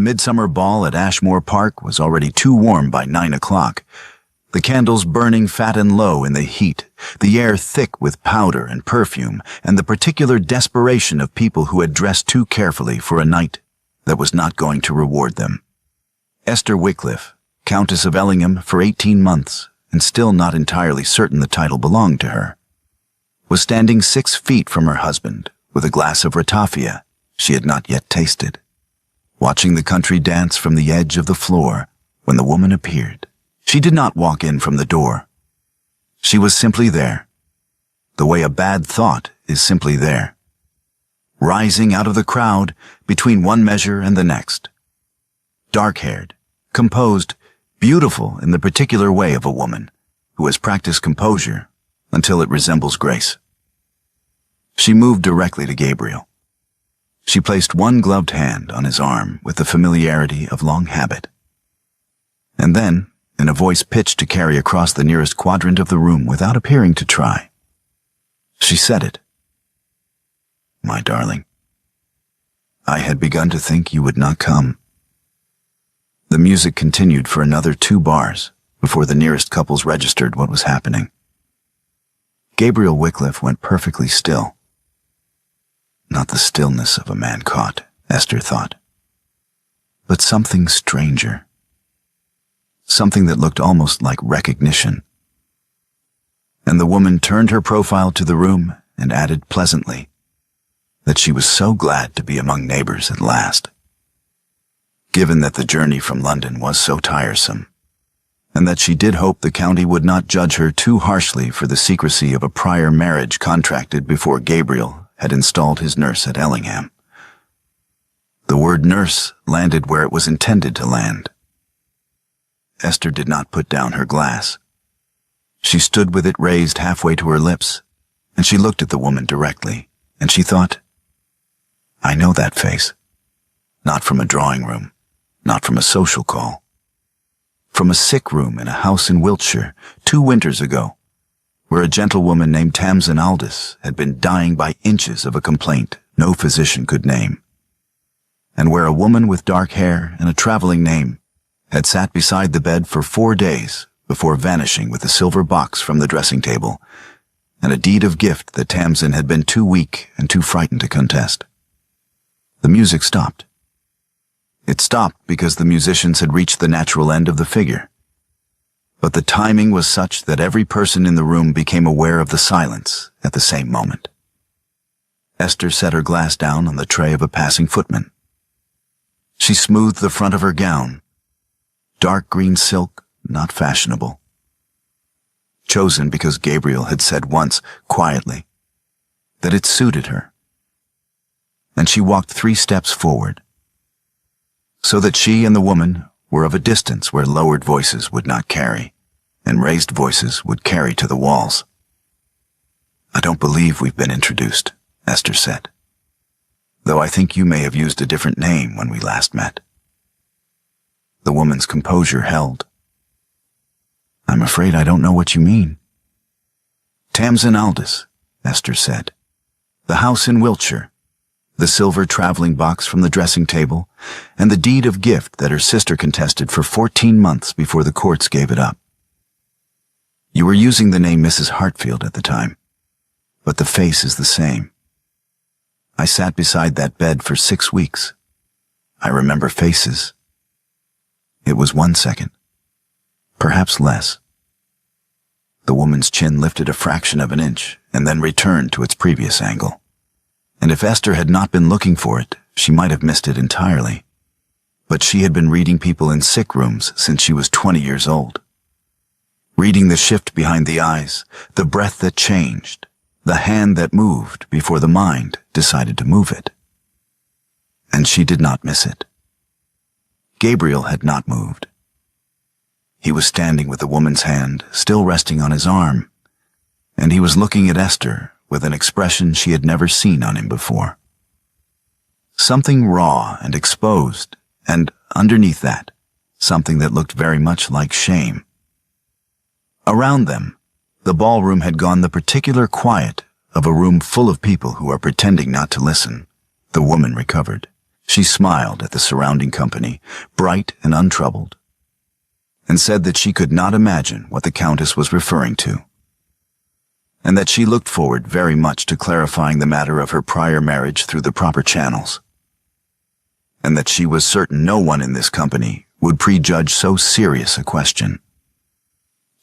midsummer ball at Ashmore Park was already too warm by 9 o'clock. The candles burning fat and low in the heat, the air thick with powder and perfume, and the particular desperation of people who had dressed too carefully for a night that was not going to reward them. Esther Wycliffe, Countess of Ellingham for 18 months, and still not entirely certain the title belonged to her, was standing 6 feet from her husband with a glass of ratafia she had not yet tasted, watching the country dance from the edge of the floor when the woman appeared. She did not walk in from the door. She was simply there, the way a bad thought is simply there, rising out of the crowd between one measure and the next. Dark-haired, composed, beautiful in the particular way of a woman who has practiced composure until it resembles grace. She moved directly to Gabriel. She placed one gloved hand on his arm with the familiarity of long habit. And then, in a voice pitched to carry across the nearest quadrant of the room without appearing to try, she said it. "My darling, I had begun to think you would not come." The music continued for another 2 bars before the nearest couples registered what was happening. Gabriel Wycliffe went perfectly still. Not the stillness of a man caught, Esther thought, but something stranger. Something that looked almost like recognition. And the woman turned her profile to the room and added pleasantly that she was so glad to be among neighbors at last, given that the journey from London was so tiresome, and that she did hope the county would not judge her too harshly for the secrecy of a prior marriage contracted before Gabriel had installed his nurse at Ellingham. The word nurse landed where it was intended to land. Esther did not put down her glass. She stood with it raised halfway to her lips, and she looked at the woman directly, and she thought, "I know that face. Not from a drawing room, not from a social call. From a sick room in a house in Wiltshire 2 winters ago, where a gentlewoman named Tamsin Aldous had been dying by inches of a complaint no physician could name, and where a woman with dark hair and a traveling name had sat beside the bed for 4 days before vanishing with a silver box from the dressing table and a deed of gift that Tamsin had been too weak and too frightened to contest." The music stopped. It stopped because the musicians had reached the natural end of the figure. But the timing was such that every person in the room became aware of the silence at the same moment. Esther set her glass down on the tray of a passing footman. She smoothed the front of her gown, dark green silk, not fashionable, chosen because Gabriel had said once, quietly, that it suited her. And she walked 3 steps forward, so that she and the woman were of a distance where lowered voices would not carry, and raised voices would carry to the walls. "I don't believe we've been introduced," Esther said, "though I think you may have used a different name when we last met." The woman's composure held. "I'm afraid I don't know what you mean." "Tamsin Aldous," Esther said. "The house in Wiltshire, the silver traveling box from the dressing table, and the deed of gift that her sister contested for 14 months before the courts gave it up. You were using the name Mrs. Hartfield at the time, but the face is the same. I sat beside that bed for 6 weeks. I remember faces. It was 1 second, perhaps less." The woman's chin lifted a fraction of an inch and then returned to its previous angle. And if Esther had not been looking for it, she might have missed it entirely. But she had been reading people in sick rooms since she was 20 years old. Reading the shift behind the eyes, the breath that changed, the hand that moved before the mind decided to move it. And she did not miss it. Gabriel had not moved. He was standing with the woman's hand still resting on his arm, and he was looking at Esther with an expression she had never seen on him before. Something raw and exposed, and underneath that, something that looked very much like shame. Around them, the ballroom had gone the particular quiet of a room full of people who are pretending not to listen. The woman recovered. She smiled at the surrounding company, bright and untroubled, and said that she could not imagine what the Countess was referring to, and that she looked forward very much to clarifying the matter of her prior marriage through the proper channels, and that she was certain no one in this company would prejudge so serious a question.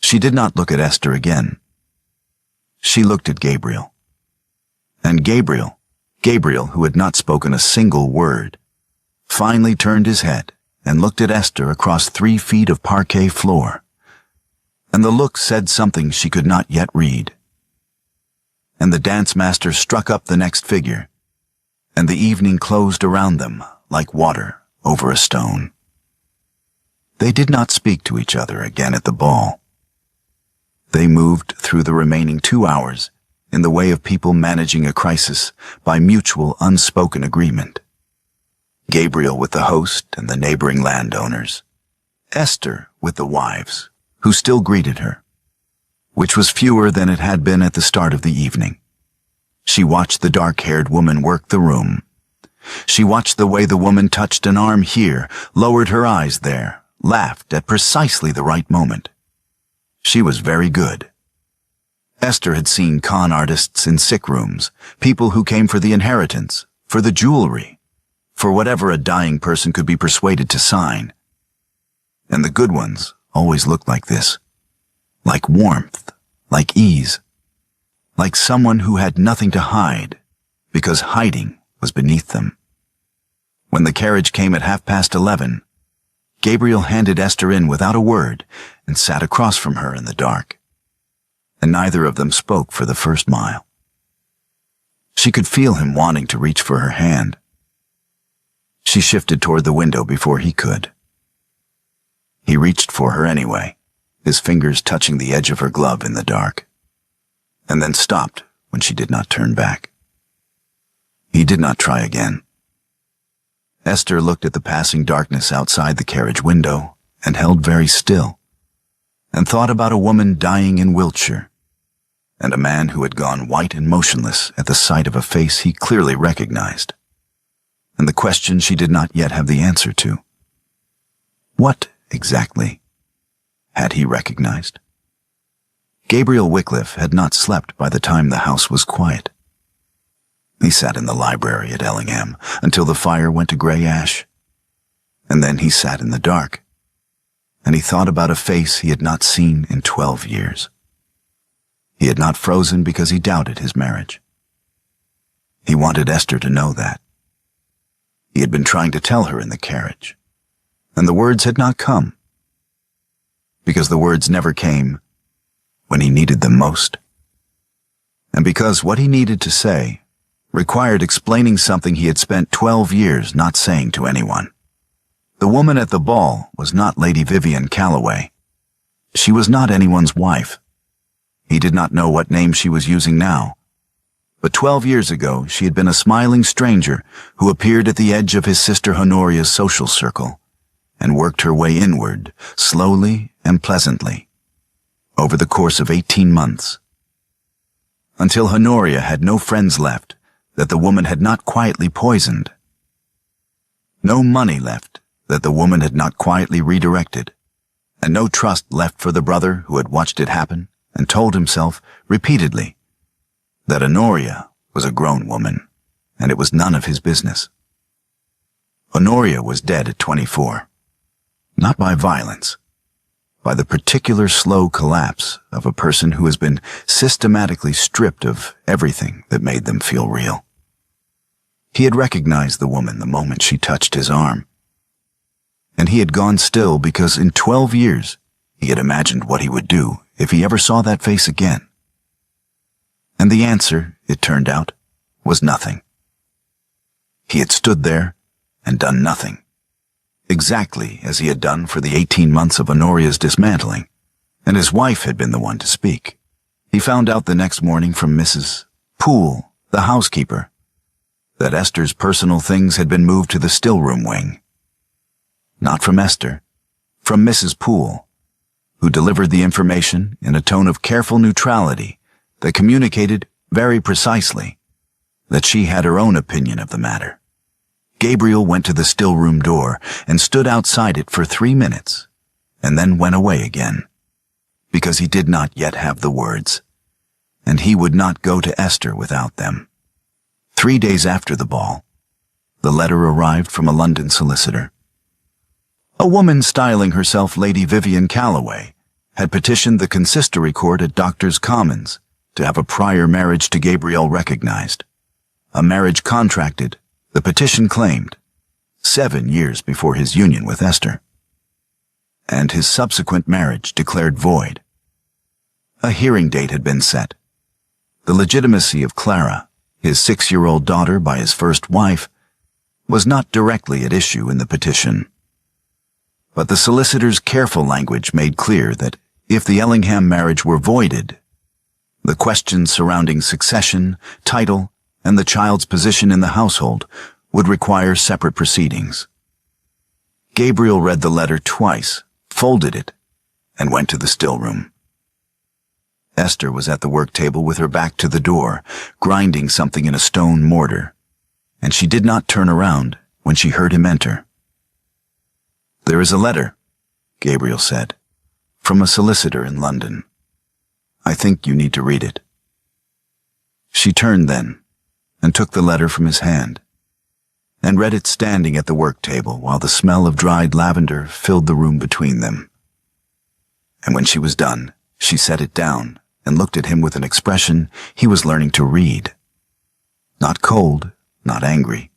She did not look at Esther again. She looked at Gabriel. And Gabriel, who had not spoken a single word, finally turned his head and looked at Esther across 3 feet of parquet floor. And the look said something she could not yet read. And the dance master struck up the next figure, and the evening closed around them like water over a stone. They did not speak to each other again at the ball. They moved through the remaining 2 hours in the way of people managing a crisis by mutual unspoken agreement. Gabriel with the host and the neighboring landowners, Esther with the wives, who still greeted her, which was fewer than it had been at the start of the evening. She watched the dark-haired woman work the room. She watched the way the woman touched an arm here, lowered her eyes there, laughed at precisely the right moment. She was very good. Esther had seen con artists in sick rooms, people who came for the inheritance, for the jewelry, for whatever a dying person could be persuaded to sign. And the good ones always looked like this, like warmth, like ease, like someone who had nothing to hide, because hiding was beneath them. When the carriage came at 11:30, Gabriel handed Esther in without a word and sat across from her in the dark, and neither of them spoke for the first mile. She could feel him wanting to reach for her hand. She shifted toward the window before he could. He reached for her anyway, his fingers touching the edge of her glove in the dark, and then stopped when she did not turn back. He did not try again. Esther looked at the passing darkness outside the carriage window and held very still, and thought about a woman dying in Wiltshire, and a man who had gone white and motionless at the sight of a face he clearly recognized, and the question she did not yet have the answer to. What, exactly, had he recognized? Gabriel Wycliffe had not slept by the time the house was quiet. He sat in the library at Ellingham until the fire went to gray ash, and then he sat in the dark, and he thought about a face he had not seen in 12 years. He had not frozen because he doubted his marriage. He wanted Esther to know that. He had been trying to tell her in the carriage, and the words had not come, because the words never came when he needed them most, and because what he needed to say required explaining something he had spent 12 years not saying to anyone. The woman at the ball was not Lady Vivian Calloway. She was not anyone's wife. He did not know what name she was using now, but 12 years ago she had been a smiling stranger who appeared at the edge of his sister Honoria's social circle and worked her way inward, slowly and pleasantly, over the course of 18 months, until Honoria had no friends left that the woman had not quietly poisoned, no money left that the woman had not quietly redirected, and no trust left for the brother who had watched it happen and told himself repeatedly that Honoria was a grown woman and it was none of his business. Honoria was dead at 24, not by violence, by the particular slow collapse of a person who has been systematically stripped of everything that made them feel real. He had recognized the woman the moment she touched his arm, and he had gone still because in 12 years he had imagined what he would do if he ever saw that face again. And the answer, it turned out, was nothing. He had stood there and done nothing, exactly as he had done for the 18 months of Honoria's dismantling, and his wife had been the one to speak. He found out the next morning from Mrs. Poole, the housekeeper, that Esther's personal things had been moved to the still-room wing. Not from Esther, from Mrs. Poole, who delivered the information in a tone of careful neutrality that communicated very precisely that she had her own opinion of the matter, Gabriel went to the still room door and stood outside it for 3 minutes, and then went away again, because he did not yet have the words, and he would not go to Esther without them. 3 days after the ball, the letter arrived from a London solicitor. A woman styling herself Lady Vivian Calloway had petitioned the consistory court at Doctors' Commons to have a prior marriage to Gabriel recognized. A marriage contracted, the petition claimed, 7 years before his union with Esther, and his subsequent marriage declared void. A hearing date had been set. The legitimacy of Clara, his 6-year-old daughter by his first wife, was not directly at issue in the petition. But the solicitor's careful language made clear that if the Ellingham marriage were voided, the questions surrounding succession, title, and the child's position in the household would require separate proceedings. Gabriel read the letter twice, folded it, and went to the still room. Esther was at the work table with her back to the door, grinding something in a stone mortar, and she did not turn around when she heard him enter. "There is a letter," Gabriel said, "from a solicitor in London. I think you need to read it." She turned then, and took the letter from his hand, and read it standing at the work table while the smell of dried lavender filled the room between them. And when she was done, she set it down and looked at him with an expression he was learning to read. Not cold, not angry,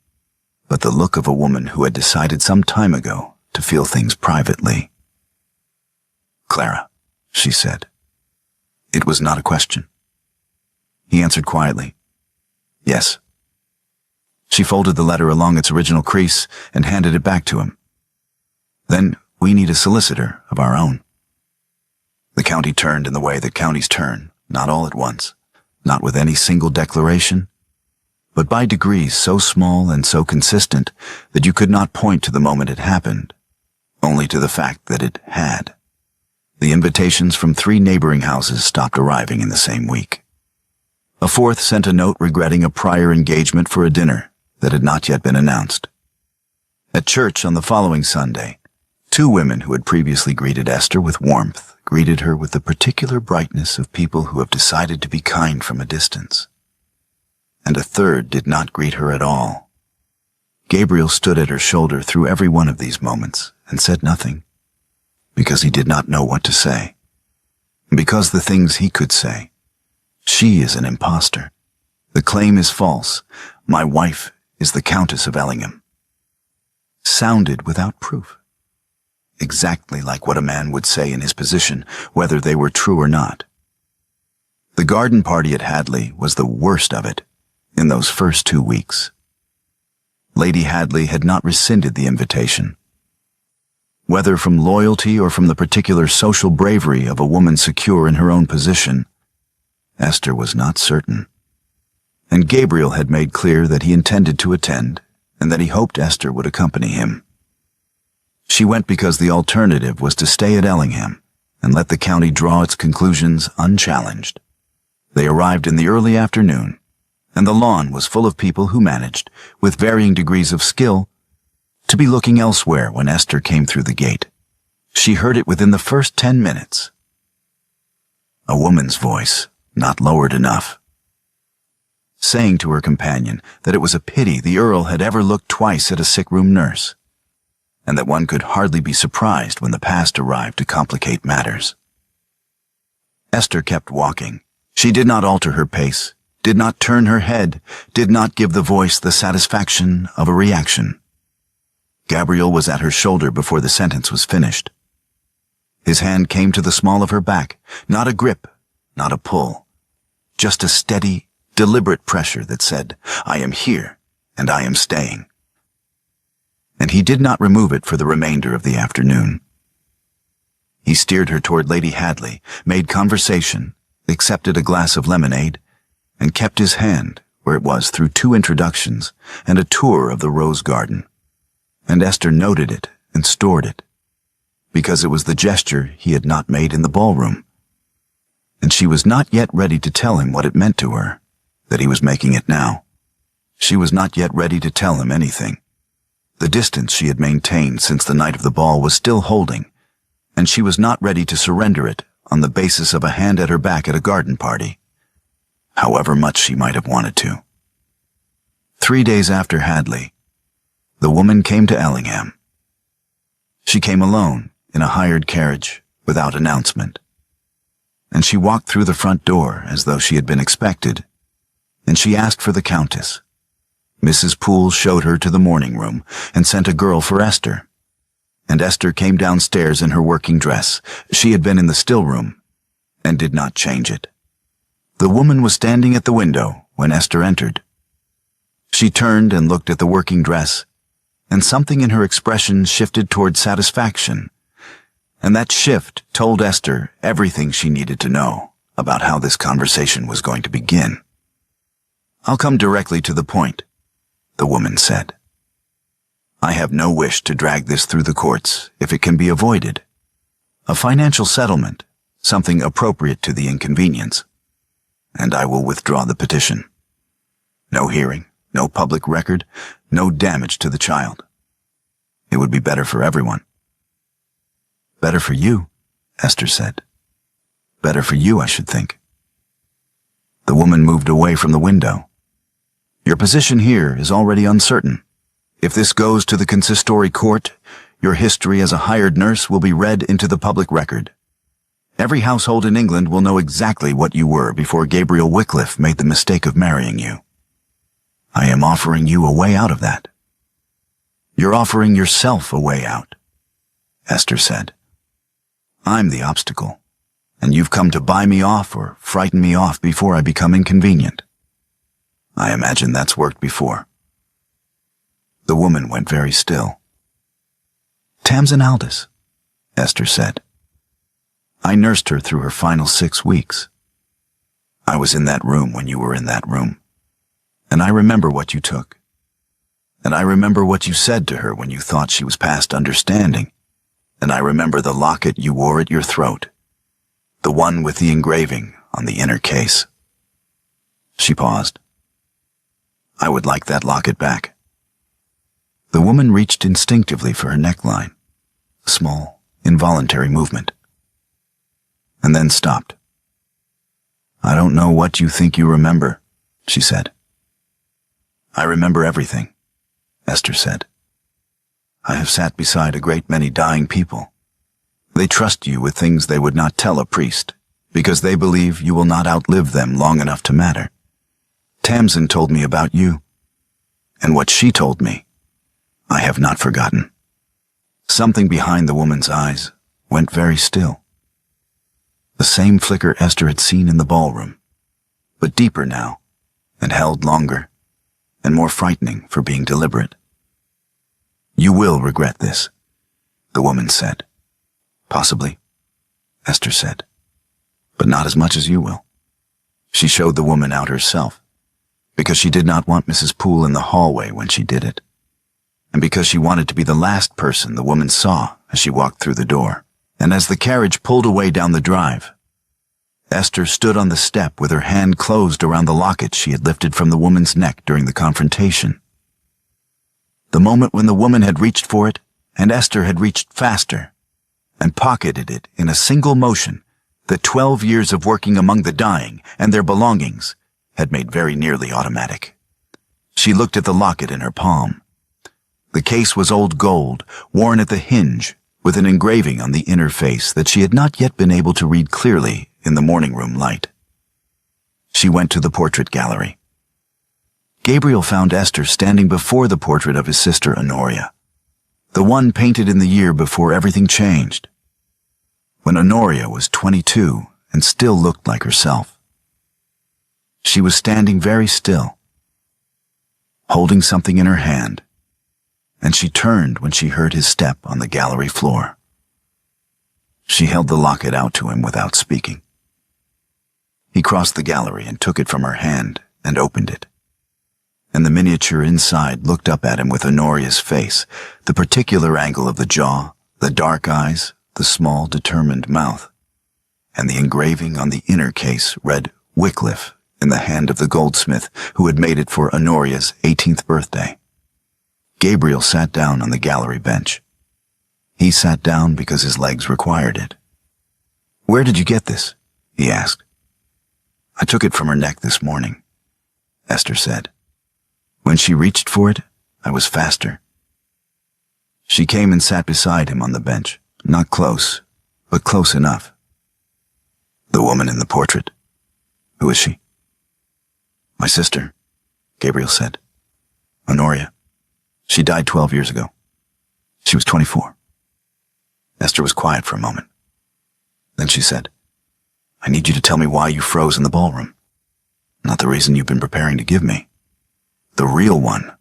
but the look of a woman who had decided some time ago to feel things privately. "Clara," she said. It was not a question. He answered quietly, "Yes." She folded the letter along its original crease and handed it back to him. "Then we need a solicitor of our own." The county turned in the way that counties turn, not all at once, not with any single declaration, but by degrees so small and so consistent that you could not point to the moment it happened, only to the fact that it had. The invitations from 3 neighboring houses stopped arriving in the same week. A 4th sent a note regretting a prior engagement for a dinner that had not yet been announced. At church on the following Sunday, 2 women who had previously greeted Esther with warmth greeted her with the particular brightness of people who have decided to be kind from a distance. And a 3rd did not greet her at all. Gabriel stood at her shoulder through every one of these moments and said nothing, because he did not know what to say. Because the things he could say, "She is an impostor. The claim is false. My wife is the Countess of Ellingham," sounded without proof. Exactly like what a man would say in his position, whether they were true or not. The garden party at Hadley was the worst of it in those first 2 weeks. Lady Hadley had not rescinded the invitation. Whether from loyalty or from the particular social bravery of a woman secure in her own position, Esther was not certain. And Gabriel had made clear that he intended to attend and that he hoped Esther would accompany him. She went because the alternative was to stay at Ellingham and let the county draw its conclusions unchallenged. They arrived in the early afternoon, and the lawn was full of people who managed, with varying degrees of skill, to be looking elsewhere when Esther came through the gate. She heard it within the first 10 minutes. A woman's voice, not lowered enough, saying to her companion that it was a pity the Earl had ever looked twice at a sick-room nurse, and that one could hardly be surprised when the past arrived to complicate matters. Esther kept walking. She did not alter her pace, did not turn her head, did not give the voice the satisfaction of a reaction. Gabriel was at her shoulder before the sentence was finished. His hand came to the small of her back, not a grip, not a pull, just a steady, deliberate pressure that said, "I am here, and I am staying." And he did not remove it for the remainder of the afternoon. He steered her toward Lady Hadley, made conversation, accepted a glass of lemonade, and kept his hand where it was through 2 introductions and a tour of the rose garden. And Esther noted it and stored it, because it was the gesture he had not made in the ballroom. And she was not yet ready to tell him what it meant to her, that he was making it now. She was not yet ready to tell him anything. The distance she had maintained since the night of the ball was still holding, and she was not ready to surrender it on the basis of a hand at her back at a garden party, however much she might have wanted to. 3 days after Hadley, the woman came to Ellingham. She came alone in a hired carriage without announcement, and she walked through the front door as though she had been expected, and she asked for the Countess. Mrs. Poole showed her to the morning room and sent a girl for Esther, and Esther came downstairs in her working dress. She had been in the still room and did not change it. The woman was standing at the window when Esther entered. She turned and looked at the working dress, and something in her expression shifted toward satisfaction, and that shift told Esther everything she needed to know about how this conversation was going to begin. "I'll come directly to the point," the woman said. "I have no wish to drag this through the courts if it can be avoided. A financial settlement, something appropriate to the inconvenience, and I will withdraw the petition. No hearing, no public record, no damage to the child. It would be better for everyone." "Better for you," Esther said. "Better for you, I should think." The woman moved away from the window. "Your position here is already uncertain. If this goes to the consistory court, your history as a hired nurse will be read into the public record. Every household in England will know exactly what you were before Gabriel Wycliffe made the mistake of marrying you. I am offering you a way out of that." "You're offering yourself a way out," Esther said. "I'm the obstacle, and you've come to buy me off or frighten me off before I become inconvenient. I imagine that's worked before." The woman went very still. "Tamsin Aldous," Esther said. "I nursed her through her final 6 weeks. I was in that room when you were in that room, and I remember what you took. And I remember what you said to her when you thought she was past understanding, and I remember the locket you wore at your throat, the one with the engraving on the inner case." She paused. "I would like that locket back." The woman reached instinctively for her neckline, a small, involuntary movement, and then stopped. "I don't know what you think you remember," she said. "I remember everything," Esther said. "I have sat beside a great many dying people. They trust you with things they would not tell a priest, because they believe you will not outlive them long enough to matter. Tamsin told me about you, and what she told me, I have not forgotten." Something behind the woman's eyes went very still. The same flicker Esther had seen in the ballroom, but deeper now, and held longer, and more frightening for being deliberate. "You will regret this," the woman said. "Possibly," Esther said, "but not as much as you will." She showed the woman out herself, because she did not want Mrs. Poole in the hallway when she did it, and because she wanted to be the last person the woman saw as she walked through the door. And as the carriage pulled away down the drive, Esther stood on the step with her hand closed around the locket she had lifted from the woman's neck during the confrontation. The moment when the woman had reached for it, and Esther had reached faster, and pocketed it in a single motion that 12 years of working among the dying and their belongings had made very nearly automatic. She looked at the locket in her palm. The case was old gold, worn at the hinge, with an engraving on the inner face that she had not yet been able to read clearly in the morning room light. She went to the portrait gallery. Gabriel found Esther standing before the portrait of his sister Honoria, the one painted in the year before everything changed, when Honoria was 22 and still looked like herself. She was standing very still, holding something in her hand, and she turned when she heard his step on the gallery floor. She held the locket out to him without speaking. He crossed the gallery and took it from her hand and opened it, and the miniature inside looked up at him with Honoria's face, the particular angle of the jaw, the dark eyes, the small, determined mouth, and the engraving on the inner case read Wycliffe in the hand of the goldsmith who had made it for Honoria's 18th birthday. Gabriel sat down on the gallery bench. He sat down because his legs required it. "Where did you get this?" he asked. "I took it from her neck this morning," Esther said. "When she reached for it, I was faster." She came and sat beside him on the bench, not close, but close enough. "The woman in the portrait. Who is she?" "My sister," Gabriel said. "Honoria. She died 12 years ago. She was 24. Esther was quiet for a moment. Then she said, "I need you to tell me why you froze in the ballroom. Not the reason you've been preparing to give me. The real one."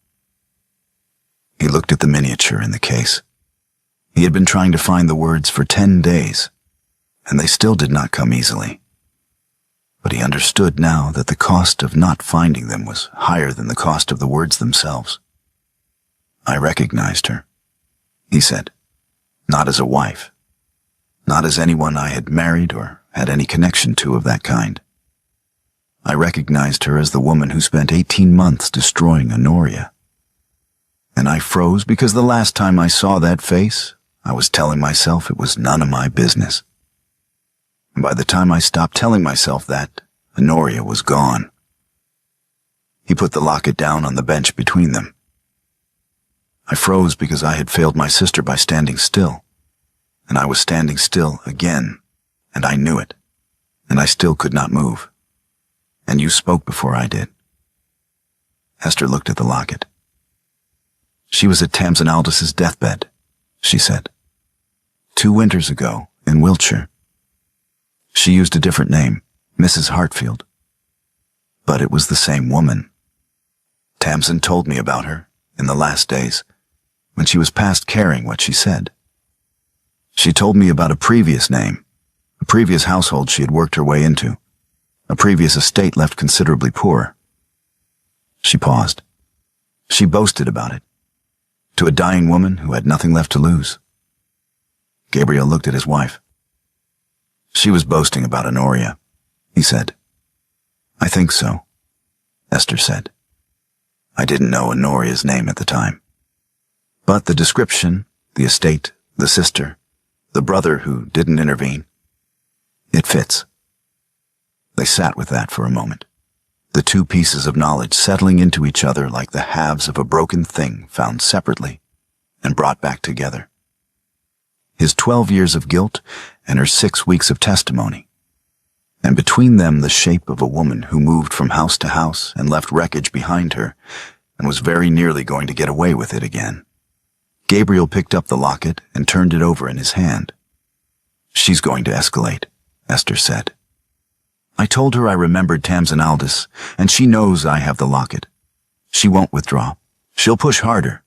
He looked at the miniature in the case. He had been trying to find the words for 10 days, and they still did not come easily. But he understood now that the cost of not finding them was higher than the cost of the words themselves. "I recognized her," he said, "not as a wife, not as anyone I had married or had any connection to of that kind. I recognized her as the woman who spent 18 months destroying Honoria. And I froze because the last time I saw that face, I was telling myself it was none of my business. And by the time I stopped telling myself that, Honoria was gone." He put the locket down on the bench between them. "I froze because I had failed my sister by standing still. And I was standing still again, and I knew it, and I still could not move. And you spoke before I did." Esther looked at the locket. "She was at Tamsin Aldous' deathbed," she said. "2 winters ago, in Wiltshire. She used a different name, Mrs. Hartfield. But it was the same woman. Tamsin told me about her, in the last days, when she was past caring what she said. She told me about a previous name, a previous household she had worked her way into, a previous estate left considerably poorer." She paused. She boasted about it, to a dying woman who had nothing left to lose. Gabriel looked at his wife. "She was boasting about Honoria," he said. "I think so," Esther said. "I didn't know Honoria's name at the time. But the description, the estate, the sister, the brother who didn't intervene, it fits." They sat with that for a moment, the 2 pieces of knowledge settling into each other like the halves of a broken thing found separately and brought back together. His 12 years of guilt and her 6 weeks of testimony, and between them the shape of a woman who moved from house to house and left wreckage behind her and was very nearly going to get away with it again. Gabriel picked up the locket and turned it over in his hand. "She's going to escalate," Esther said. "I told her I remembered Tamsin Aldous, and she knows I have the locket. She won't withdraw. She'll push harder."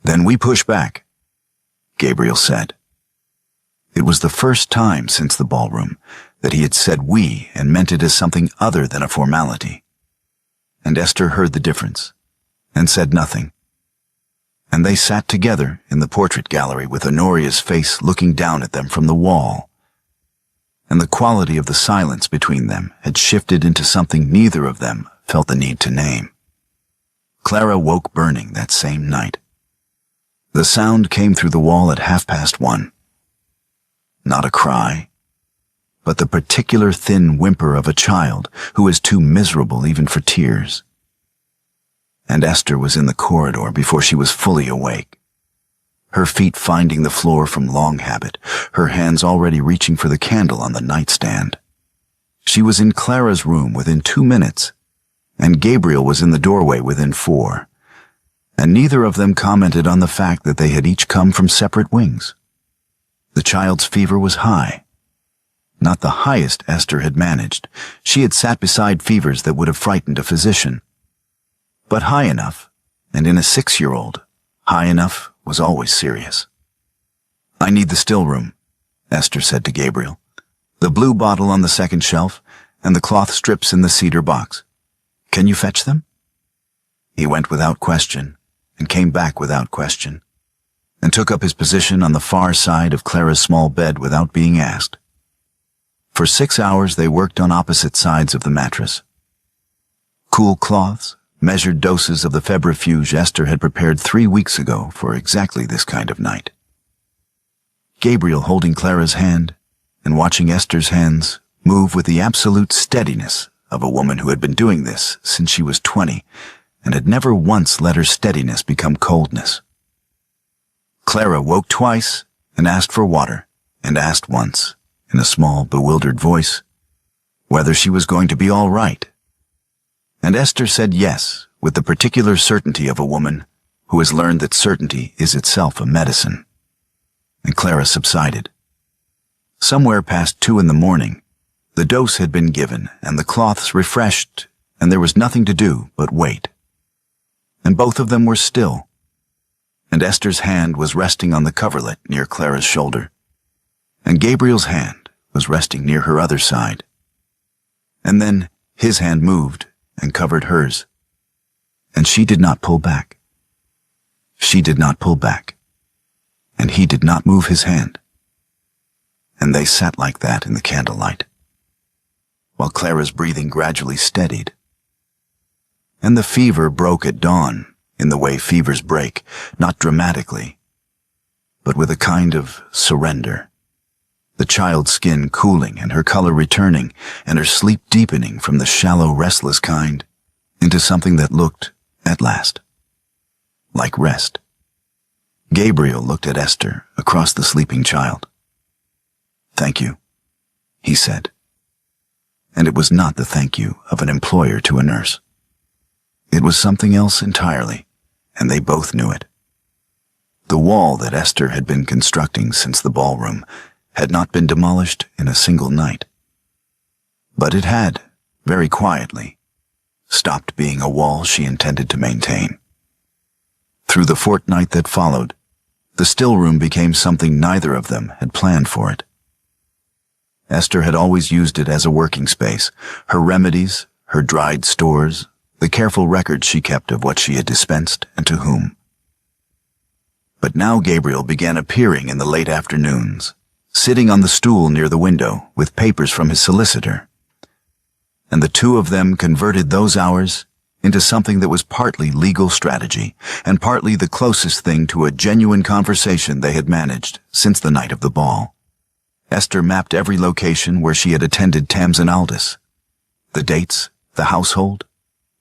"Then we push back," Gabriel said. It was the first time since the ballroom that he had said "we" and meant it as something other than a formality. And Esther heard the difference, and said nothing. And they sat together in the portrait gallery with Honoria's face looking down at them from the wall. And the quality of the silence between them had shifted into something neither of them felt the need to name. Clara woke burning that same night. The sound came through the wall at 1:30. Not a cry, but the particular thin whimper of a child who is too miserable even for tears. And Esther was in the corridor before she was fully awake, her feet finding the floor from long habit, her hands already reaching for the candle on the nightstand. She was in Clara's room within 2 minutes, and Gabriel was in the doorway within 4, and neither of them commented on the fact that they had each come from separate wings. The child's fever was high. Not the highest Esther had managed. She had sat beside fevers that would have frightened a physician. But high enough, and in a 6-year-old, high enough was always serious. "I need the still room," Esther said to Gabriel. "The blue bottle on the second shelf, and the cloth strips in the cedar box. Can you fetch them?" He went without question, and came back without question, and took up his position on the far side of Clara's small bed without being asked. For 6 hours they worked on opposite sides of the mattress. Cool cloths, measured doses of the febrifuge Esther had prepared 3 weeks ago for exactly this kind of night. Gabriel holding Clara's hand and watching Esther's hands move with the absolute steadiness of a woman who had been doing this since she was 20 and had never once let her steadiness become coldness. Clara woke twice and asked for water, and asked once, in a small, bewildered voice, whether she was going to be all right. And Esther said yes, with the particular certainty of a woman who has learned that certainty is itself a medicine. And Clara subsided. Somewhere past 2 a.m, the dose had been given and the cloths refreshed, and there was nothing to do but wait. And both of them were still, and Esther's hand was resting on the coverlet near Clara's shoulder, and Gabriel's hand was resting near her other side. And then his hand moved and covered hers, and she did not pull back. She did not pull back, and he did not move his hand. And they sat like that in the candlelight, while Clara's breathing gradually steadied. And the fever broke at dawn, in the way fevers break, not dramatically, but with a kind of surrender. The child's skin cooling and her color returning, and her sleep deepening from the shallow, restless kind into something that looked, at last, like rest. Gabriel looked at Esther across the sleeping child. "Thank you," he said. And it was not the thank you of an employer to a nurse. It was something else entirely, and they both knew it. The wall that Esther had been constructing since the ballroom had not been demolished in a single night. But it had, very quietly, stopped being a wall she intended to maintain. Through the fortnight that followed, the still room became something neither of them had planned for it. Esther had always used it as a working space, her remedies, her dried stores, the careful records she kept of what she had dispensed and to whom. But now Gabriel began appearing in the late afternoons, sitting on the stool near the window with papers from his solicitor. And the two of them converted those hours into something that was partly legal strategy and partly the closest thing to a genuine conversation they had managed since the night of the ball. Esther mapped every location where she had attended Tamsin Aldous, the dates, the household,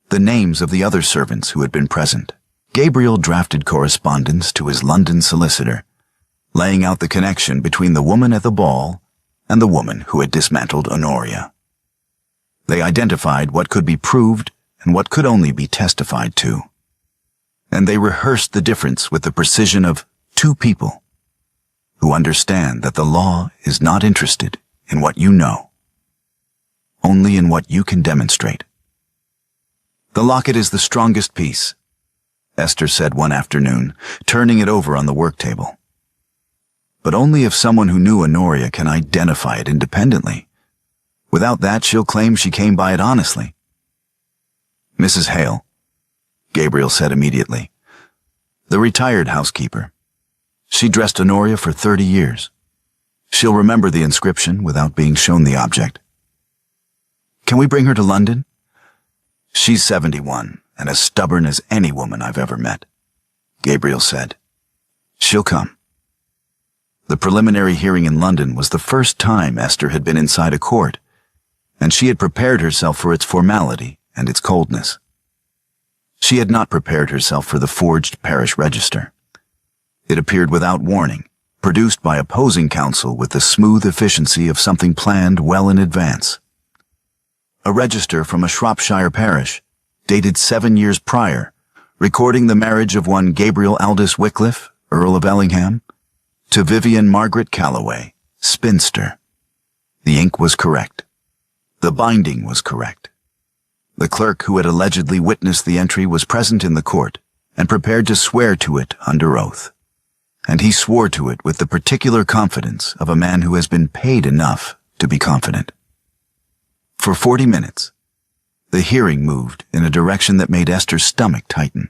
the names of the other servants who had been present. Gabriel drafted correspondence to his London solicitor, laying out the connection between the woman at the ball and the woman who had dismantled Honoria. They identified what could be proved and what could only be testified to. And they rehearsed the difference with the precision of two people who understand that the law is not interested in what you know, only in what you can demonstrate. "The locket is the strongest piece," Esther said one afternoon, turning it over on the work table. "But only if someone who knew Honoria can identify it independently. Without that, she'll claim she came by it honestly." "Mrs. Hale," Gabriel said immediately. "The retired housekeeper. She dressed Honoria for 30 years. She'll remember the inscription without being shown the object." "Can we bring her to London?" "She's 71 and as stubborn as any woman I've ever met," Gabriel said. "She'll come." The preliminary hearing in London was the first time Esther had been inside a court, and she had prepared herself for its formality and its coldness. She had not prepared herself for the forged parish register. It appeared without warning, produced by opposing counsel with the smooth efficiency of something planned well in advance. A register from a Shropshire parish, dated 7 years prior, recording the marriage of one Gabriel Aldous Wycliffe, Earl of Ellingham, to Vivian Margaret Calloway, spinster. The ink was correct. The binding was correct. The clerk who had allegedly witnessed the entry was present in the court and prepared to swear to it under oath. And he swore to it with the particular confidence of a man who has been paid enough to be confident. For 40 minutes, the hearing moved in a direction that made Esther's stomach tighten.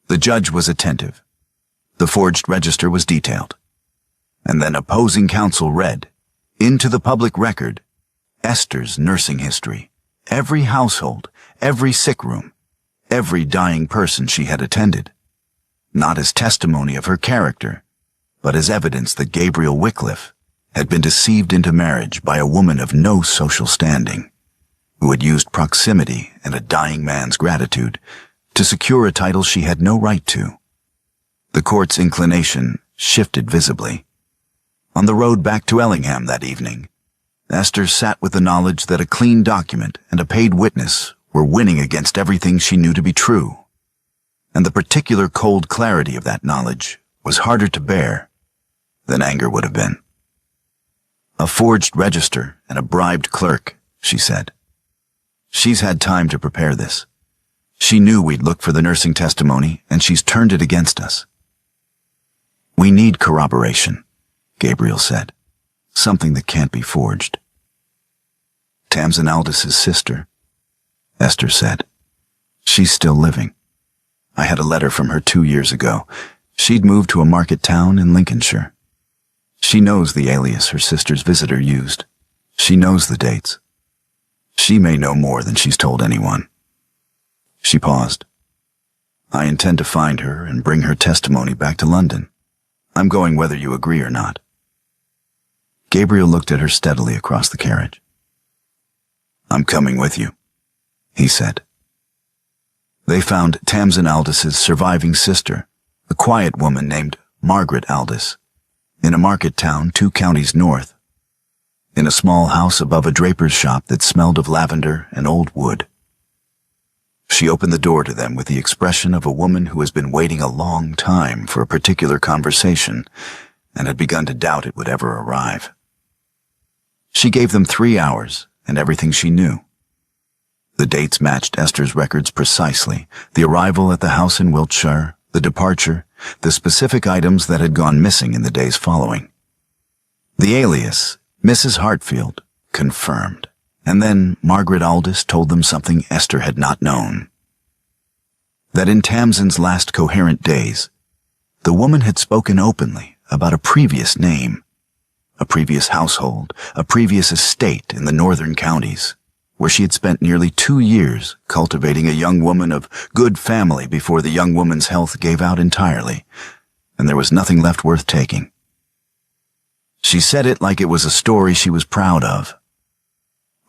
The judge was attentive. The forged register was detailed. And then opposing counsel read, into the public record, Esther's nursing history, every household, every sick room, every dying person she had attended, not as testimony of her character, but as evidence that Gabriel Wycliffe had been deceived into marriage by a woman of no social standing, who had used proximity and a dying man's gratitude to secure a title she had no right to. The court's inclination shifted visibly. On the road back to Ellingham that evening, Esther sat with the knowledge that a clean document and a paid witness were winning against everything she knew to be true, and the particular cold clarity of that knowledge was harder to bear than anger would have been. "A forged register and a bribed clerk," she said. "She's had time to prepare this. She knew we'd look for the nursing testimony, and she's turned it against us." "We need corroboration," Gabriel said. "Something that can't be forged." "Tamsin Aldis's sister," Esther said. "She's still living. I had a letter from her 2 years ago. She'd moved to a market town in Lincolnshire. She knows the alias her sister's visitor used. She knows the dates. She may know more than she's told anyone." She paused. "I intend to find her and bring her testimony back to London. I'm going whether you agree or not." Gabriel looked at her steadily across the carriage. "I'm coming with you," he said. They found Tamsin Aldis's surviving sister, a quiet woman named Margaret Aldis, in a market town 2 counties north, in a small house above a draper's shop that smelled of lavender and old wood. She opened the door to them with the expression of a woman who has been waiting a long time for a particular conversation and had begun to doubt it would ever arrive. She gave them 3 hours and everything she knew. The dates matched Esther's records precisely: the arrival at the house in Wiltshire, the departure, the specific items that had gone missing in the days following. The alias, Mrs. Hartfield, confirmed, and then Margaret Aldis told them something Esther had not known. That in Tamsin's last coherent days, the woman had spoken openly about a previous name, a previous household, a previous estate in the northern counties, where she had spent nearly 2 years cultivating a young woman of good family before the young woman's health gave out entirely, and there was nothing left worth taking. She said it like it was a story she was proud of.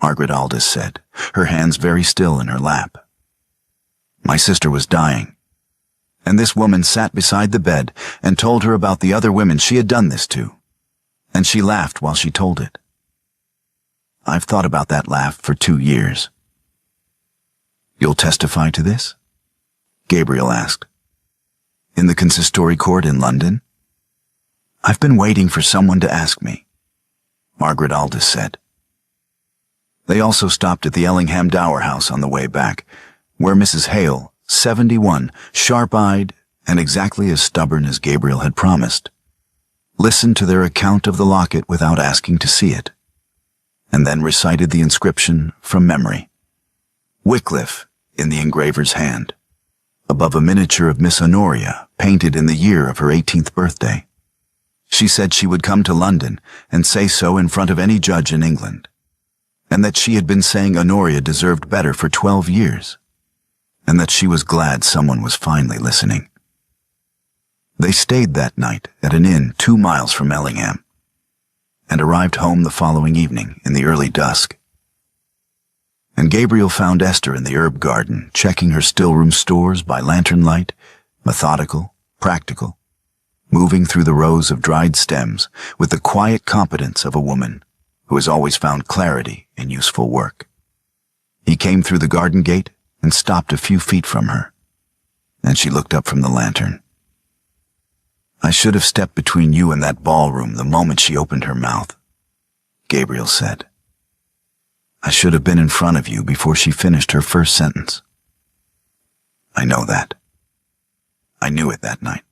Margaret Aldis said, her hands very still in her lap. "My sister was dying, and this woman sat beside the bed and told her about the other women she had done this to, and she laughed while she told it. I've thought about that laugh for 2 years." "You'll testify to this?" Gabriel asked. "In the consistory court in London?" "I've been waiting for someone to ask me," Margaret Aldis said. They also stopped at the Ellingham Dower House on the way back, where Mrs. Hale, 71, sharp-eyed and exactly as stubborn as Gabriel had promised, listened to their account of the locket without asking to see it, and then recited the inscription from memory. Wycliffe in the engraver's hand, above a miniature of Miss Honoria painted in the year of her 18th birthday. She said she would come to London and say so in front of any judge in England, and that she had been saying Honoria deserved better for 12 years, and that she was glad someone was finally listening. They stayed that night at an inn 2 miles from Ellingham, and arrived home the following evening in the early dusk. And Gabriel found Esther in the herb garden, checking her still-room stores by lantern light, methodical, practical, moving through the rows of dried stems with the quiet competence of a woman who has always found clarity in useful work. He came through the garden gate and stopped a few feet from her, and she looked up from the lantern. "I should have stepped between you and that ballroom the moment she opened her mouth," Gabriel said. "I should have been in front of you before she finished her first sentence. I know that. I knew it that night.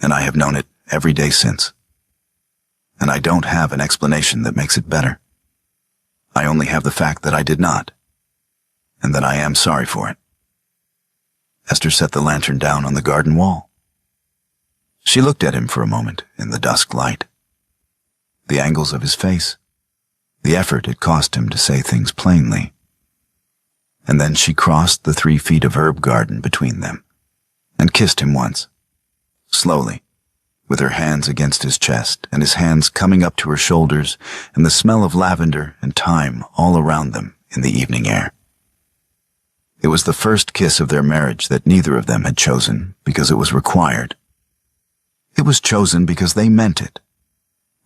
And I have known it every day since. And I don't have an explanation that makes it better. I only have the fact that I did not, and that I am sorry for it." Esther set the lantern down on the garden wall. She looked at him for a moment in the dusk light. The angles of his face, the effort it cost him to say things plainly. and then she crossed the 3 feet of herb garden between them and kissed him once, slowly, with her hands against his chest and his hands coming up to her shoulders and the smell of lavender and thyme all around them in the evening air. It was the first kiss of their marriage that neither of them had chosen because it was required. It was chosen because they meant it,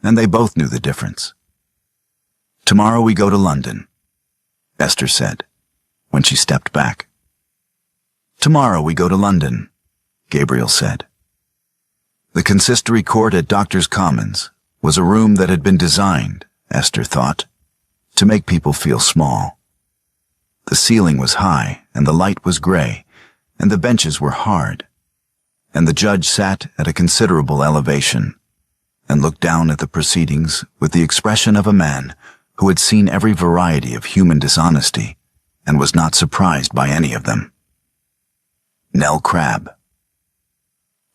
and they both knew the difference. "Tomorrow we go to London," Esther said, when she stepped back. "Tomorrow we go to London," Gabriel said. The consistory court at Doctors' Commons was a room that had been designed, Esther thought, to make people feel small. The ceiling was high, and the light was gray, and the benches were hard, and the judge sat at a considerable elevation and looked down at the proceedings with the expression of a man who had seen every variety of human dishonesty and was not surprised by any of them. Nell Crabbe.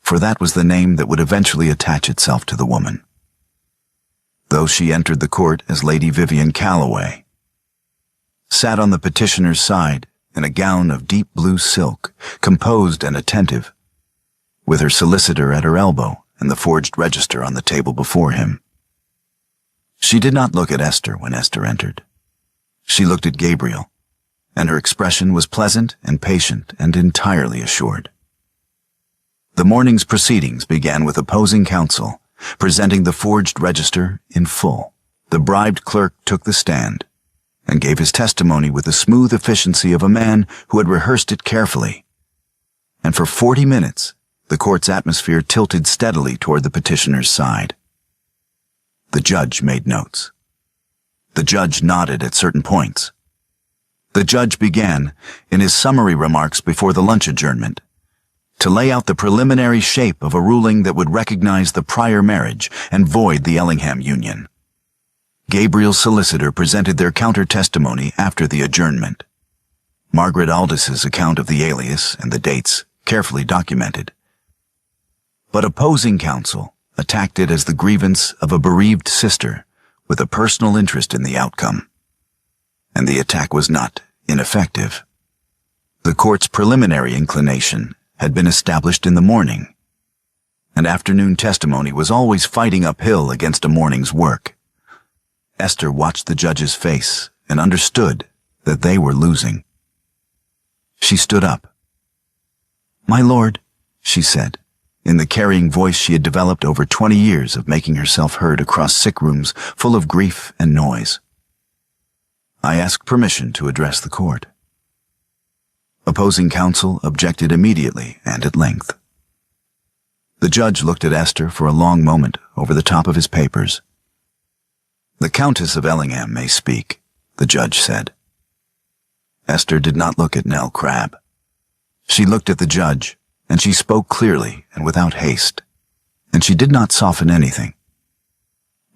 For that was the name that would eventually attach itself to the woman, though she entered the court as Lady Vivian Calloway, sat on the petitioner's side in a gown of deep blue silk, composed and attentive, with her solicitor at her elbow and the forged register on the table before him. She did not look at Esther when Esther entered. She looked at Gabriel, and her expression was pleasant and patient and entirely assured. The morning's proceedings began with opposing counsel, presenting the forged register in full. The bribed clerk took the stand and gave his testimony with the smooth efficiency of a man who had rehearsed it carefully. And for 40 minutes, the court's atmosphere tilted steadily toward the petitioner's side. The judge made notes. The judge nodded at certain points. The judge began, in his summary remarks before the lunch adjournment, to lay out the preliminary shape of a ruling that would recognize the prior marriage and void the Ellingham union. Gabriel's solicitor presented their counter-testimony after the adjournment. Margaret Aldis's account of the alias and the dates, carefully documented. But opposing counsel attacked it as the grievance of a bereaved sister with a personal interest in the outcome. And the attack was not ineffective. The court's preliminary inclination had been established in the morning, and afternoon testimony was always fighting uphill against a morning's work. Esther watched the judge's face and understood that they were losing. She stood up. "My lord," she said, in the carrying voice she had developed over 20 years of making herself heard across sick rooms full of grief and noise. "I ask permission to address the court." Opposing counsel objected immediately and at length. The judge looked at Esther for a long moment over the top of his papers. "The Countess of Ellingham may speak," the judge said. Esther did not look at Nell Crabbe. She looked at the judge, and she spoke clearly and without haste, and she did not soften anything.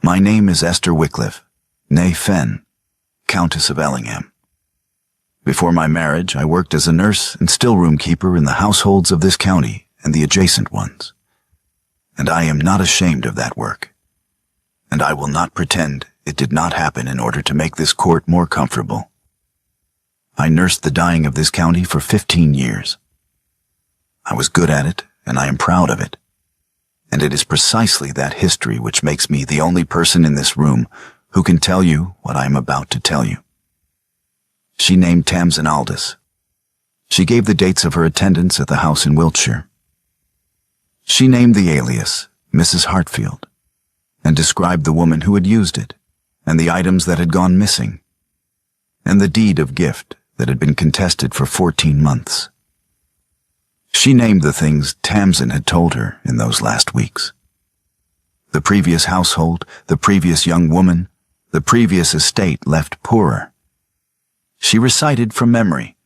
"My name is Esther Wycliffe, née Fenn, Countess of Ellingham. Before my marriage, I worked as a nurse and still-room keeper in the households of this county and the adjacent ones. And I am not ashamed of that work. And I will not pretend it did not happen in order to make this court more comfortable. I nursed the dying of this county for 15 years. I was good at it, and I am proud of it. And it is precisely that history which makes me the only person in this room who can tell you what I am about to tell you." She named Tamsin Aldis. She gave the dates of her attendance at the house in Wiltshire. She named the alias, Mrs. Hartfield, and described the woman who had used it, and the items that had gone missing, and the deed of gift that had been contested for 14 months. She named the things Tamsin had told her in those last weeks. The previous household, the previous young woman, the previous estate left poorer. She recited from memory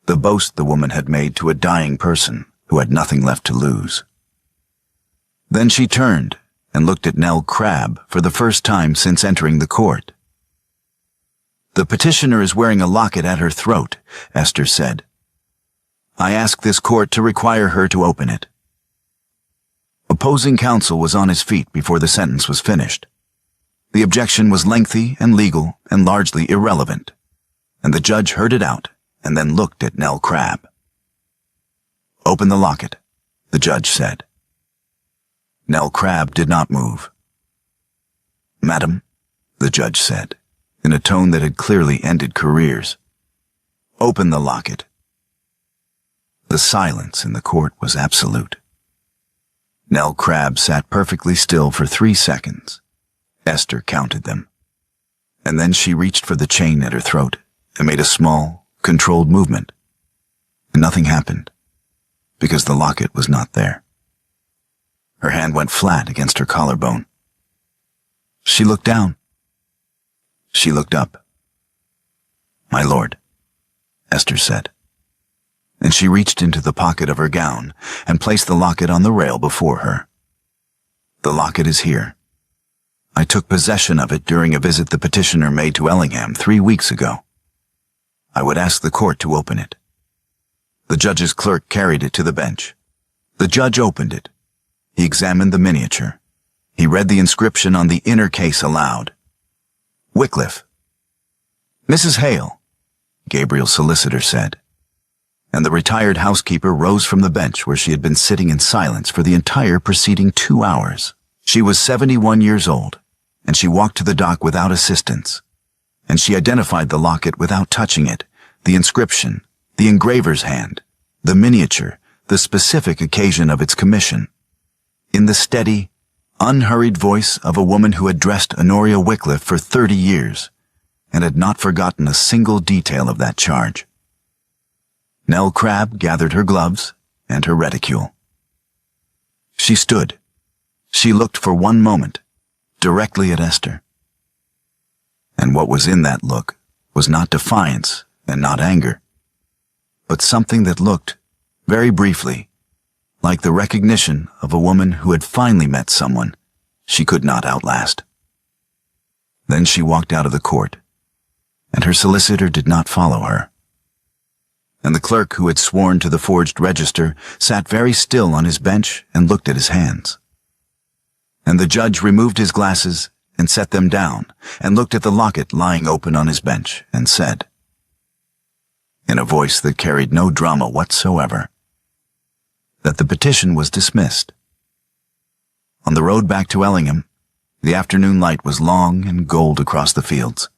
the boast the woman had made to a dying person who had nothing left to lose. Then she turned and looked at Nell Crabbe for the first time since entering the court. "The petitioner is wearing a locket at her throat," Esther said. "I ask this court to require her to open it." Opposing counsel was on his feet before the sentence was finished. The objection was lengthy and legal and largely irrelevant, and the judge heard it out and then looked at Nell Crabbe. "Open the locket," the judge said. Nell Crabbe did not move. "Madam," the judge said, in a tone that had clearly ended careers, "open the locket." The silence in the court was absolute. Nell Crabbe sat perfectly still for 3 seconds. Esther counted them. And then she reached for the chain at her throat and made a small, controlled movement. And nothing happened, because the locket was not there. Her hand went flat against her collarbone. She looked down. She looked up. "My lord," Esther said. And she reached into the pocket of her gown and placed the locket on the rail before her. "The locket is here. I took possession of it during a visit the petitioner made to Ellingham 3 weeks ago. I would ask the court to open it." The judge's clerk carried it to the bench. The judge opened it. He examined the miniature. He read the inscription on the inner case aloud. "Wycliffe." "Mrs. Hale," Gabriel's solicitor said. And the retired housekeeper rose from the bench where she had been sitting in silence for the entire preceding 2 hours. She was 71 years old, and she walked to the dock without assistance. And she identified the locket without touching it, the inscription, the engraver's hand, the miniature, the specific occasion of its commission. In the steady, unhurried voice of a woman who had dressed Honoria Wycliffe for 30 years, and had not forgotten a single detail of that charge. Nell Crabbe gathered her gloves and her reticule. She stood. She looked for 1 moment, directly at Esther. And what was in that look was not defiance and not anger, but something that looked, very briefly, like the recognition of a woman who had finally met someone she could not outlast. Then she walked out of the court, and her solicitor did not follow her. And the clerk who had sworn to the forged register sat very still on his bench and looked at his hands. And the judge removed his glasses and set them down and looked at the locket lying open on his bench and said, in a voice that carried no drama whatsoever, that the petition was dismissed. On the road back to Ellingham, the afternoon light was long and gold across the fields,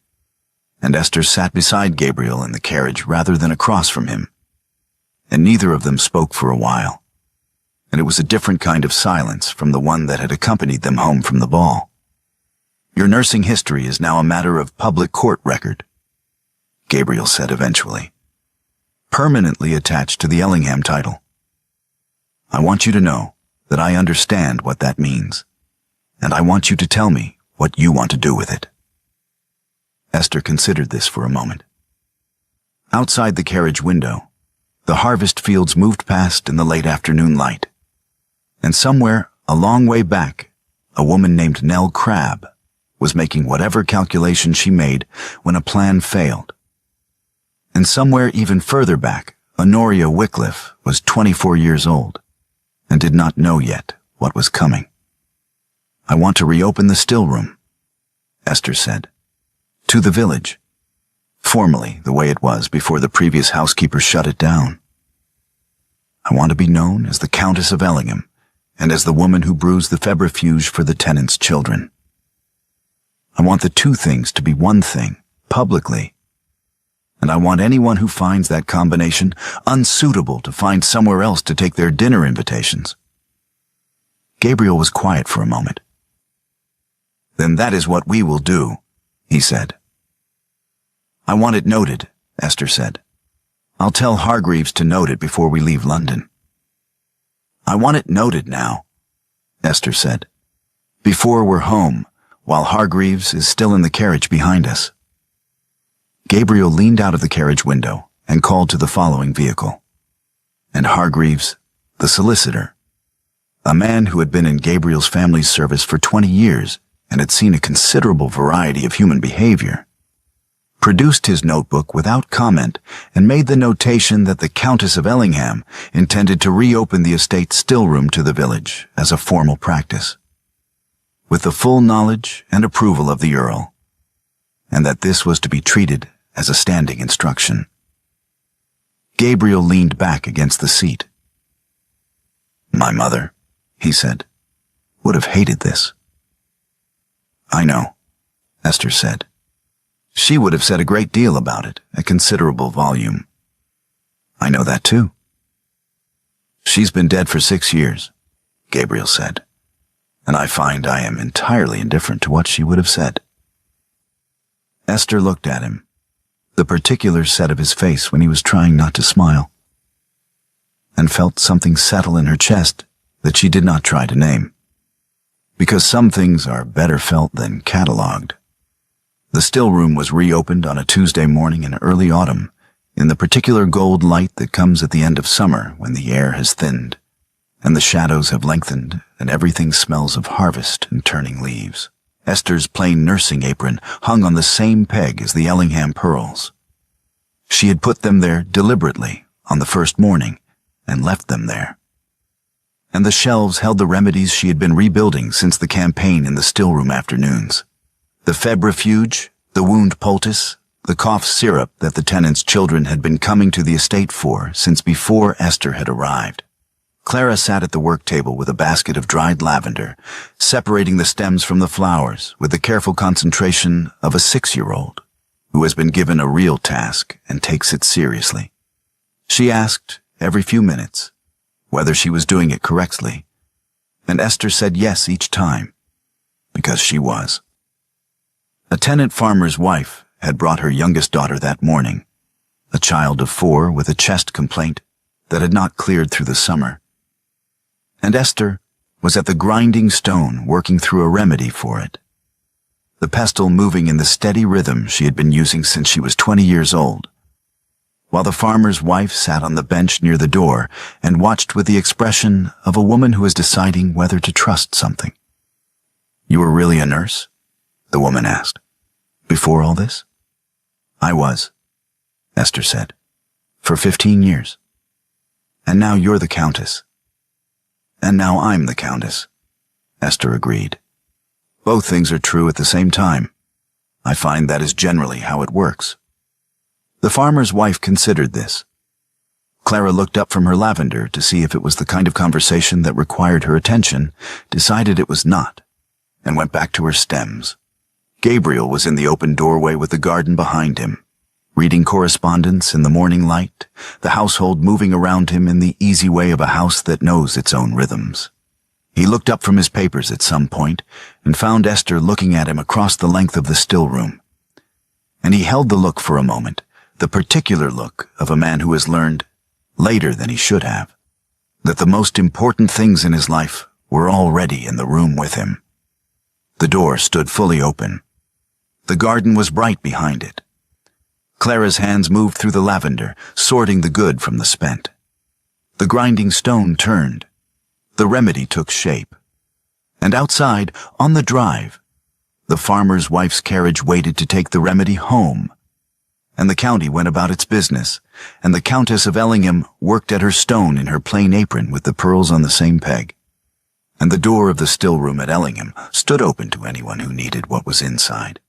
and Esther sat beside Gabriel in the carriage rather than across from him, and neither of them spoke for a while, and it was a different kind of silence from the one that had accompanied them home from the ball. "Your nursing history is now a matter of public court record," Gabriel said eventually, "permanently attached to the Ellingham title. I want you to know that I understand what that means, and I want you to tell me what you want to do with it." Esther considered this for a moment. Outside the carriage window, the harvest fields moved past in the late afternoon light, and somewhere a long way back, a woman named Nell Crabbe was making whatever calculation she made when a plan failed. And somewhere even further back, Honoria Wycliffe was 24 years old and did not know yet what was coming. "I want to reopen the still room," Esther said, "to the village, formally the way it was before the previous housekeeper shut it down. I want to be known as the Countess of Ellingham and as the woman who brews the febrifuge for the tenants' children. I want the two things to be one thing, publicly, and I want anyone who finds that combination unsuitable to find somewhere else to take their dinner invitations." Gabriel was quiet for a moment. "Then that is what we will do," he said. "I want it noted," Esther said. "I'll tell Hargreaves to note it before we leave London." "I want it noted now," Esther said, "before we're home, while Hargreaves is still in the carriage behind us." Gabriel leaned out of the carriage window and called to the following vehicle. And Hargreaves, the solicitor, a man who had been in Gabriel's family's service for 20 years and had seen a considerable variety of human behavior, produced his notebook without comment and made the notation that the Countess of Ellingham intended to reopen the estate still-room to the village as a formal practice, with the full knowledge and approval of the Earl, and that this was to be treated as a standing instruction. Gabriel leaned back against the seat. "My mother," he said, "would have hated this." "I know," Esther said. "She would have said a great deal about it, a considerable volume." "I know that too." "She's been dead for 6 years," Gabriel said, "and I find I am entirely indifferent to what she would have said." Esther looked at him, the particular set of his face when he was trying not to smile, and felt something settle in her chest that she did not try to name, because some things are better felt than catalogued. The still room was reopened on a Tuesday morning in early autumn, in the particular gold light that comes at the end of summer when the air has thinned, and the shadows have lengthened, and everything smells of harvest and turning leaves. Esther's plain nursing apron hung on the same peg as the Ellingham pearls. She had put them there deliberately on the first morning, and left them there. And the shelves held the remedies she had been rebuilding since the campaign in the stillroom afternoons. The febrifuge, the wound poultice, the cough syrup that the tenants' children had been coming to the estate for since before Esther had arrived. Clara sat at the work table with a basket of dried lavender, separating the stems from the flowers with the careful concentration of a 6-year-old who has been given a real task and takes it seriously. She asked, every few minutes, whether she was doing it correctly, and Esther said yes each time, because she was. A tenant farmer's wife had brought her youngest daughter that morning, a child of 4 with a chest complaint that had not cleared through the summer. And Esther was at the grinding stone working through a remedy for it, the pestle moving in the steady rhythm she had been using since she was 20 years old, while the farmer's wife sat on the bench near the door and watched with the expression of a woman who is deciding whether to trust something. "You were really a nurse?" the woman asked. "Before all this?" "I was," Esther said, "for 15 years. And now you're the Countess." "And now I'm the Countess," Esther agreed. "Both things are true at the same time. I find that is generally how it works." The farmer's wife considered this. Clara looked up from her lavender to see if it was the kind of conversation that required her attention, decided it was not, and went back to her stems. Gabriel was in the open doorway with the garden behind him, reading correspondence in the morning light, the household moving around him in the easy way of a house that knows its own rhythms. He looked up from his papers at some point and found Esther looking at him across the length of the still room. And he held the look for a moment, the particular look of a man who has learned, later than he should have, that the most important things in his life were already in the room with him. The door stood fully open. The garden was bright behind it. Clara's hands moved through the lavender, sorting the good from the spent. The grinding stone turned. The remedy took shape. And outside, on the drive, the farmer's wife's carriage waited to take the remedy home. And the county went about its business, and the Countess of Ellingham worked at her stone in her plain apron with the pearls on the same peg. And the door of the still room at Ellingham stood open to anyone who needed what was inside.